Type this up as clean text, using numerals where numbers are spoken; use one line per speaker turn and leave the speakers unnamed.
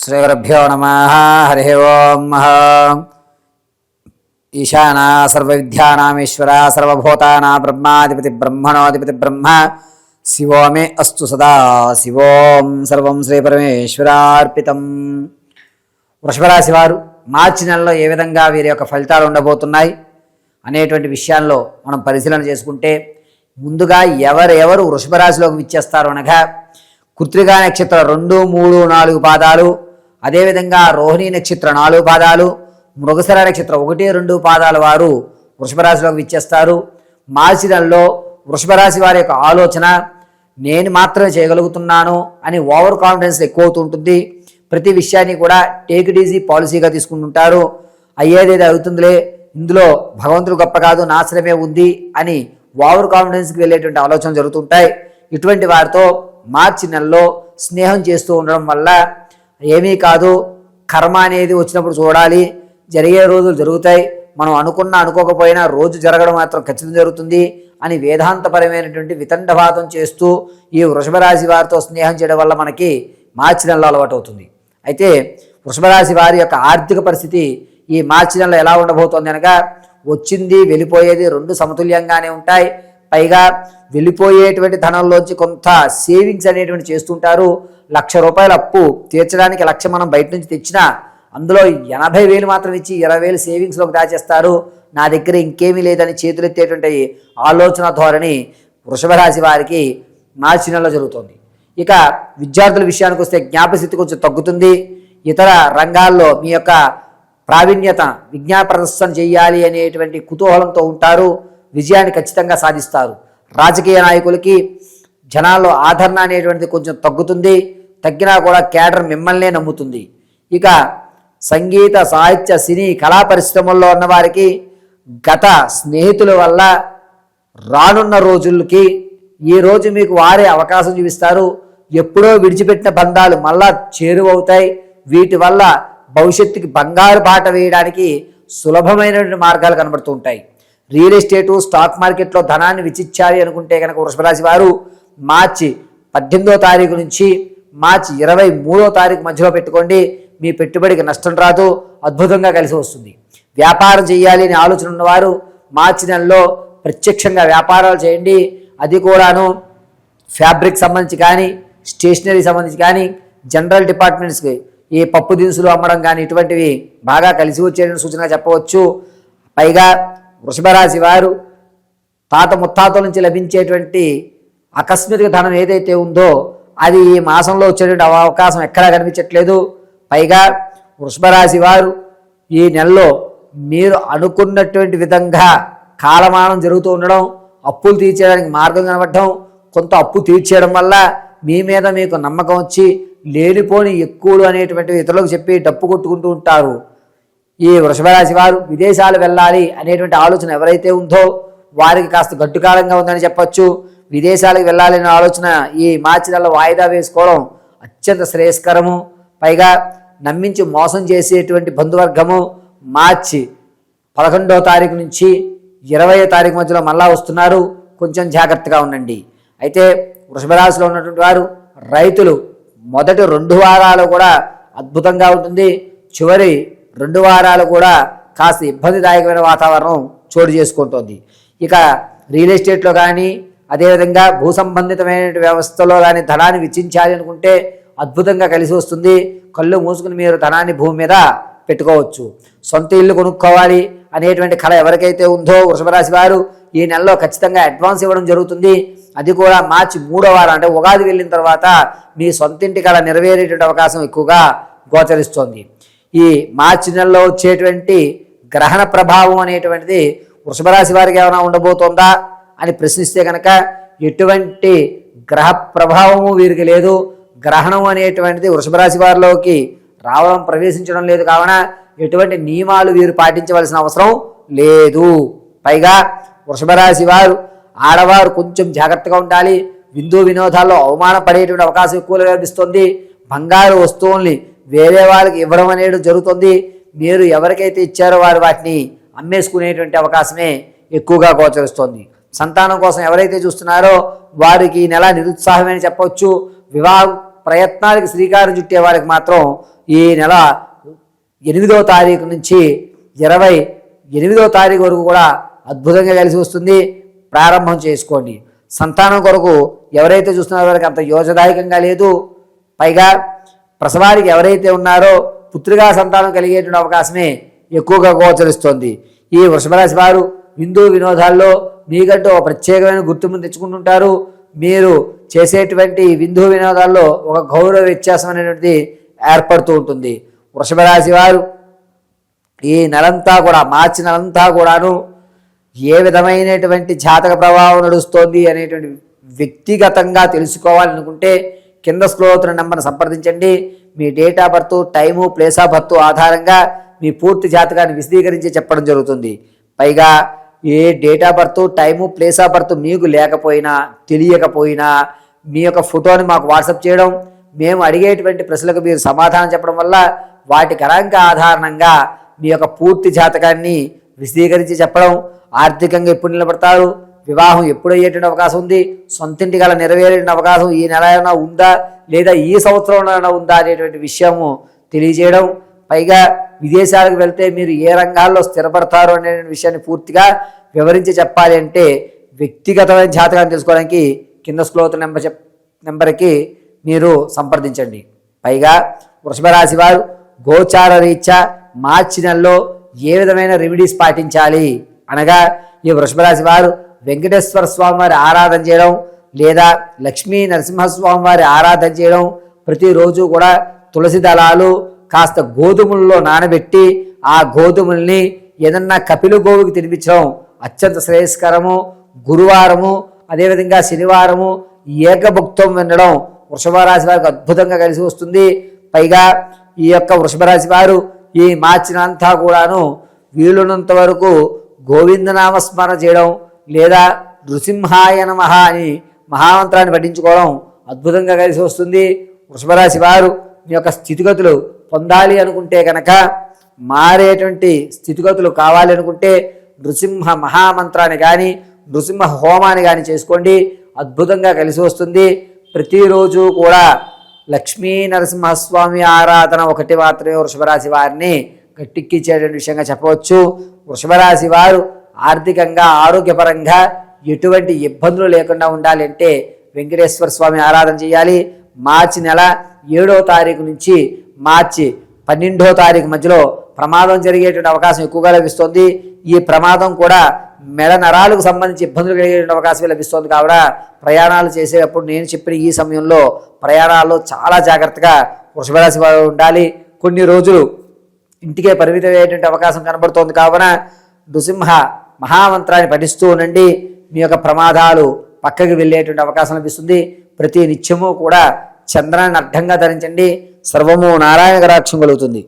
శ్రీగురుభ్యో నమః. హరి ఓం. ఈశాన సర్వవిద్యానామీశ్వర సర్వభూతానా బ్రహ్మాధిపతి బ్రహ్మణోధిపతి బ్రహ్మ శివో మే అస్తు సదా శివోం. సర్వం శ్రీ పరమేశ్వరార్పితం. వృషభరాశి వారు మార్చి నెలలో ఏ విధంగా వీరి యొక్క ఫలితాలు ఉండబోతున్నాయి అనేటువంటి విషయాల్లో మనం పరిశీలన చేసుకుంటే, ముందుగా ఎవరెవరు వృషభరాశిలోకి విచ్చేస్తారు అనగా, కృత్తికా నక్షత్ర 2, 3, 4 పాదాలు, అదేవిధంగా రోహిణీ నక్షత్ర 4 పాదాలు, మృగశిర నక్షత్ర 1, 2 పాదాల వారు వృషభరాశిలోకి విచ్చేస్తారు. మార్చి నెలలో వృషభరాశి వారి యొక్క ఆలోచన నేను మాత్రమే చేయగలుగుతున్నాను అని ఓవర్ కాన్ఫిడెన్స్ ఎక్కువ అవుతుంటుంది. ప్రతి విషయాన్ని కూడా టేక్ ఇట్ ఈజీ పాలసీగా తీసుకుంటుంటారు. అయ్యేదేది అవుతుందిలే, ఇందులో భగవంతుడు గొప్ప కాదు, నాశనమే ఉంది అని ఓవర్ కాన్ఫిడెన్స్కి వెళ్ళేటువంటి ఆలోచనలు జరుగుతుంటాయి. ఇటువంటి వారితో మార్చి నెలలో స్నేహం చేస్తూ ఉండడం వల్ల ఏమీ కాదు, కర్మ అనేది వచ్చినప్పుడు చూడాలి, జరిగే రోజులు జరుగుతాయి, మనం అనుకోకపోయినా రోజు జరగడం మాత్రం ఖచ్చితంగా జరుగుతుంది అని వేదాంతపరమైనటువంటి వితండవాదం చేస్తూ ఈ వృషభరాశి వారితో స్నేహం చేయడం వల్ల మనకి మార్చి నెలలో అలవాటు అవుతుంది. అయితే వృషభరాశి వారి యొక్క ఆర్థిక పరిస్థితి ఈ మార్చి నెలలో ఎలా ఉండబోతోంది అనగా, వచ్చింది వెళ్ళిపోయేది 2 సమతుల్యంగానే ఉంటాయి. పైగా వెళ్ళిపోయేటువంటి ధనంలోంచి కొంత సేవింగ్స్ అనేటువంటి చేస్తుంటారు. 1,00,000 రూపాయల అప్పు తీర్చడానికి 1,00,000 మనం బయట నుంచి తెచ్చినా అందులో 80,000 మాత్రం ఇచ్చి 20,000 సేవింగ్స్లోకి దాచేస్తారు. నా దగ్గర ఇంకేమీ లేదని చేతులెత్తేటువంటి ఆలోచన ధోరణి వృషభరాశి వారికి మార్చి నెలలో జరుగుతుంది. ఇక విద్యార్థుల విషయానికి వస్తే జ్ఞాపశక్తి కొంచెం తగ్గుతుంది. ఇతర రంగాల్లో మీ యొక్క ప్రావీణ్యత విజ్ఞాన ప్రదర్శన చేయాలి అనేటువంటి కుతూహలంతో ఉంటారు. విజయాన్ని ఖచ్చితంగా సాధిస్తారు. రాజకీయ నాయకులకి జనాల్లో ఆదరణ అనేటువంటిది కొంచెం తగ్గుతుంది. తగ్గినా కూడా కేడర్ మిమ్మల్నే నమ్ముతుంది. ఇక సంగీత, సాహిత్య, సినీ, కళా పరిశ్రమల్లో ఉన్న వారికి గత స్నేహితుల వల్ల రానున్న రోజులకి ఈ రోజు మీకు వారే అవకాశం చూపిస్తారు. ఎప్పుడో విడిచిపెట్టిన బంధాలు మళ్ళా చేరువవుతాయి. వీటి వల్ల భవిష్యత్తుకి బంగారు బాట వేయడానికి సులభమైనటువంటి మార్గాలు కనబడుతూ ఉంటాయి. రియల్ ఎస్టేటు, స్టాక్ మార్కెట్లో ధనాన్ని వెచ్చించాలి అనుకుంటే కనుక వృషభరాశి వారు మార్చి 18వ తారీఖు నుంచి మార్చి 23వ తారీఖు మధ్యలో పెట్టుకోండి. మీ పెట్టుబడికి నష్టం రాదు, అద్భుతంగా కలిసి వస్తుంది. వ్యాపారం చేయాలి అనే ఆలోచన ఉన్నవారు మార్చి నెలలో ప్రత్యక్షంగా వ్యాపారాలు చేయండి. అది కూడాను ఫ్యాబ్రిక్ సంబంధించి కానీ, స్టేషనరీ సంబంధించి కానీ, జనరల్ డిపార్ట్మెంట్స్కి ఈ పప్పు దినుసులు అమ్మడం కానీ ఇటువంటివి బాగా కలిసి వచ్చే సూచనగా చెప్పవచ్చు. పైగా వృషభరాశి వారు తాత ముత్తాతల నుంచి లభించేటువంటి ఆకస్మిక ధనం ఏదైతే ఉందో అది ఈ మాసంలో వచ్చేటువంటి అవకాశం ఎక్కడా కనిపించట్లేదు. పైగా వృషభరాశి వారు ఈ నెలలో మీరు అనుకున్నటువంటి విధంగా కాలమానం జరుగుతూ ఉండడం, అప్పులు తీర్చేయడానికి మార్గం కనబడటం, కొంత అప్పు తీర్చేయడం వల్ల మీ మీద మీకు నమ్మకం వచ్చి లేనిపోని ఎక్కువలు అనేటువంటివి ఇతరులకు చెప్పి డప్పు కొట్టుకుంటూ ఉంటారు. ఈ వృషభరాశి వారు విదేశాలు వెళ్ళాలి అనేటువంటి ఆలోచన ఎవరైతే ఉందో వారికి కాస్త గడ్డుకాలంగా ఉందని చెప్పచ్చు. విదేశాలకు వెళ్ళాలనే ఆలోచన ఈ మార్చి నెలలో వాయిదా వేసుకోవడం అత్యంత శ్రేయస్కరము. పైగా నమ్మించి మోసం చేసేటువంటి బంధువర్గము మార్చి 11వ తారీఖు నుంచి 20వ తారీఖు మధ్యలో మళ్ళా వస్తున్నారు. కొంచెం జాగ్రత్తగా ఉండండి. అయితే వృషభరాశిలో ఉన్నటువంటి వారు రైతులు మొదటి 2 వారాలు కూడా అద్భుతంగా ఉంటుంది. చివరి 2 వారాలు కూడా కాస్త ఇబ్బందిదాయకమైన వాతావరణం చోటు చేసుకుంటుంది. ఇక రియల్ ఎస్టేట్లో కానీ, అదేవిధంగా భూ సంబంధితమైన వ్యవస్థలో కానీ ధనాన్ని వెచ్చించాలి అనుకుంటే అద్భుతంగా కలిసి వస్తుంది. కళ్ళు మూసుకుని మీరు ధనాన్ని భూమి మీద పెట్టుకోవచ్చు. సొంత ఇల్లు కొనుక్కోవాలి అనేటువంటి కళ ఎవరికైతే ఉందో వృషభరాశి వారు ఈ నెలలో ఖచ్చితంగా అడ్వాన్స్ ఇవ్వడం జరుగుతుంది. అది కూడా మార్చి 3వ వారం అంటే ఉగాది వెళ్ళిన తర్వాత మీ సొంతింటి కళ నెరవేరేటువంటి అవకాశం ఎక్కువగా గోచరిస్తోంది. ఈ మార్చి నెలలో వచ్చేటువంటి గ్రహణ ప్రభావం అనేటువంటిది వృషభరాశి వారికి ఏమైనా ఉండబోతోందా అని ప్రశ్నిస్తే కనుక ఎటువంటి గ్రహ ప్రభావము వీరికి లేదు. గ్రహణం అనేటువంటిది వృషభరాశి వారిలోకి రావడం, ప్రవేశించడం లేదు. కావున ఎటువంటి నియమాలు వీరు పాటించవలసిన అవసరం లేదు. పైగా వృషభరాశి వారు ఆడవారు కొంచెం జాగ్రత్తగా ఉండాలి. విందు వినోదాల్లో అవమానపడేటువంటి అవకాశం ఎక్కువగా లభిస్తుంది. బంగారు వస్తువుల్ని వేరే వాళ్ళకి ఇవ్వడం అనేది జరుగుతుంది. మీరు ఎవరికైతే ఇచ్చారో వారు వాటిని అమ్మేసుకునేటువంటి అవకాశమే ఎక్కువగా గోచరిస్తోంది. సంతానం కోసం ఎవరైతే చూస్తున్నారో వారికి ఈ నెల నిరుత్సాహమని చెప్పవచ్చు. వివాహ ప్రయత్నాలకు శ్రీకారం చుట్టే వారికి మాత్రం ఈ నెల 8వ తారీఖు నుంచి 28వ తారీఖు వరకు కూడా అద్భుతంగా కలిసి వస్తుంది. ప్రారంభం చేసుకోండి. సంతానం కొరకు ఎవరైతే చూస్తున్నారో వారికి అంత యోజదాయకంగా లేదు. పైగా ప్రసవానికి ఎవరైతే ఉన్నారో పుత్రికా సంతానం కలిగేటువంటి అవకాశమే ఎక్కువగా గోచరిస్తోంది. ఈ వృషభ రాశి వారు విందు వినోదాల్లో మీకంటూ ఒక ప్రత్యేకమైన గుర్తింపును తెచ్చుకుంటుంటారు. మీరు చేసేటువంటి విందు వినోదాల్లో ఒక గౌరవ వ్యత్యాసం అనేటువంటిది ఏర్పడుతూ ఉంటుంది. వృషభ రాశి వారు ఈ నెలంతా కూడా మార్చి నెలంతా కూడాను ఏ విధమైనటువంటి జాతక ప్రభావం నడుస్తోంది అనేటువంటి వ్యక్తిగతంగా తెలుసుకోవాలనుకుంటే కింద స్క్రోల్ నెంబర్ని సంప్రదించండి. మీ date of birth, time, place of birth ఆధారంగా మీ పూర్తి జాతకాన్ని విశదీకరించి చెప్పడం జరుగుతుంది. పైగా ఏ date of birth, time, place of birth మీకు లేకపోయినా తెలియకపోయినా మీ యొక్క ఫోటోని మాకు వాట్సాప్ చేయడం, మేము అడిగేటువంటి ప్రశ్నలకు మీరు సమాధానం చెప్పడం వల్ల వాటి గణాంక ఆధారంగా మీ యొక్క పూర్తి జాతకాన్ని విశదీకరించి చెప్పడం, ఆర్థికంగా ఎప్పుడు నిలబడతారు, వివాహం ఎప్పుడు అయ్యేటువంటి అవకాశం ఉంది, సొంతింటి గల నెరవేరే అవకాశం ఈ నెల అయినా ఉందా లేదా ఈ సంవత్సరంలో ఉందా అనేటువంటి విషయము తెలియజేయడం, పైగా విదేశాలకు వెళ్తే మీరు ఏ రంగాల్లో స్థిరపడతారు అనే విషయాన్ని పూర్తిగా వివరించి చెప్పాలి అంటే వ్యక్తిగతమైన జాతకాన్ని తెలుసుకోవడానికి కింద స్క్రోల్ నెంబర్కి మీరు సంప్రదించండి. పైగా వృషభ రాశి వారు గోచార రీత్యా మార్చి నెలలో ఏ విధమైన రెమెడీస్ పాటించాలి అనగా ఈ వృషభ రాశి వారు వెంకటేశ్వర స్వామి వారి ఆరాధన చేయడం లేదా లక్ష్మీ నరసింహస్వామి వారి ఆరాధన చేయడం, ప్రతిరోజు కూడా తులసి దళాలు కాస్త గోధుమల్లో నానబెట్టి ఆ గోధుమల్ని ఏదన్నా కపిల గోవుకి తినిపించడం అత్యంత శ్రేయస్కరము. గురువారము అదేవిధంగా శనివారము ఏకభుక్తం వినడం వృషభ రాశి వారికి అద్భుతంగా కలిసి వస్తుంది. పైగా ఈ యొక్క వృషభ రాశి వారు ఈ మార్చినంతా కూడాను వీలున్నంత వరకు గోవిందనామస్మరణ చేయడం లేదా నృసింహాయ నమః అని మహామంత్రాన్ని పఠించుకోవడం అద్భుతంగా కలిసి వస్తుంది. వృషభ రాశి వారు మీ యొక్క స్థితిగతులు పొందాలి అనుకుంటే కనుక, మారేటువంటి స్థితిగతులు కావాలి అనుకుంటే నృసింహ మహామంత్రాన్ని కానీ నృసింహ హోమాన్ని కానీ చేసుకోండి, అద్భుతంగా కలిసి వస్తుంది. ప్రతిరోజు కూడా లక్ష్మీ నరసింహస్వామి ఆరాధన ఒకటి మాత్రమే వృషభ రాశి వారిని గట్టెక్కించేటువంటి విషయంగా చెప్పవచ్చు. వృషభ రాశి వారు ఆర్థికంగా ఆరోగ్యపరంగా ఎటువంటి ఇబ్బందులు లేకుండా ఉండాలి అంటే వెంకటేశ్వర స్వామి ఆరాధన చేయాలి. మార్చి నెల 7వ తారీఖు నుంచి మార్చి 12వ తారీఖు మధ్యలో ప్రమాదం జరిగేటువంటి అవకాశం ఎక్కువగా లభిస్తుంది. ఈ ప్రమాదం కూడా మెడ నరాలకు సంబంధించి ఇబ్బందులు కలిగేటువంటి అవకాశం లభిస్తుంది. కావున ప్రయాణాలు చేసేటప్పుడు నేను చెప్పిన ఈ సమయంలో ప్రయాణాల్లో చాలా జాగ్రత్తగా వృషభ రాశి వారు ఉండాలి. కొన్ని రోజులు ఇంటికే పరిమితమయ్యేటువంటి అవకాశం కనబడుతోంది. కావున నృసింహ మహామంత్రాన్ని పఠిస్తూ ఉండండి, మీ యొక్క ప్రమాదాలు పక్కకి వెళ్ళేటువంటి అవకాశం లభిస్తుంది. ప్రతి నిత్యము కూడా చంద్రాన్ని అడ్డంగా ధరించండి. సర్వము నారాయణ కటాక్షం కలుగుతుంది.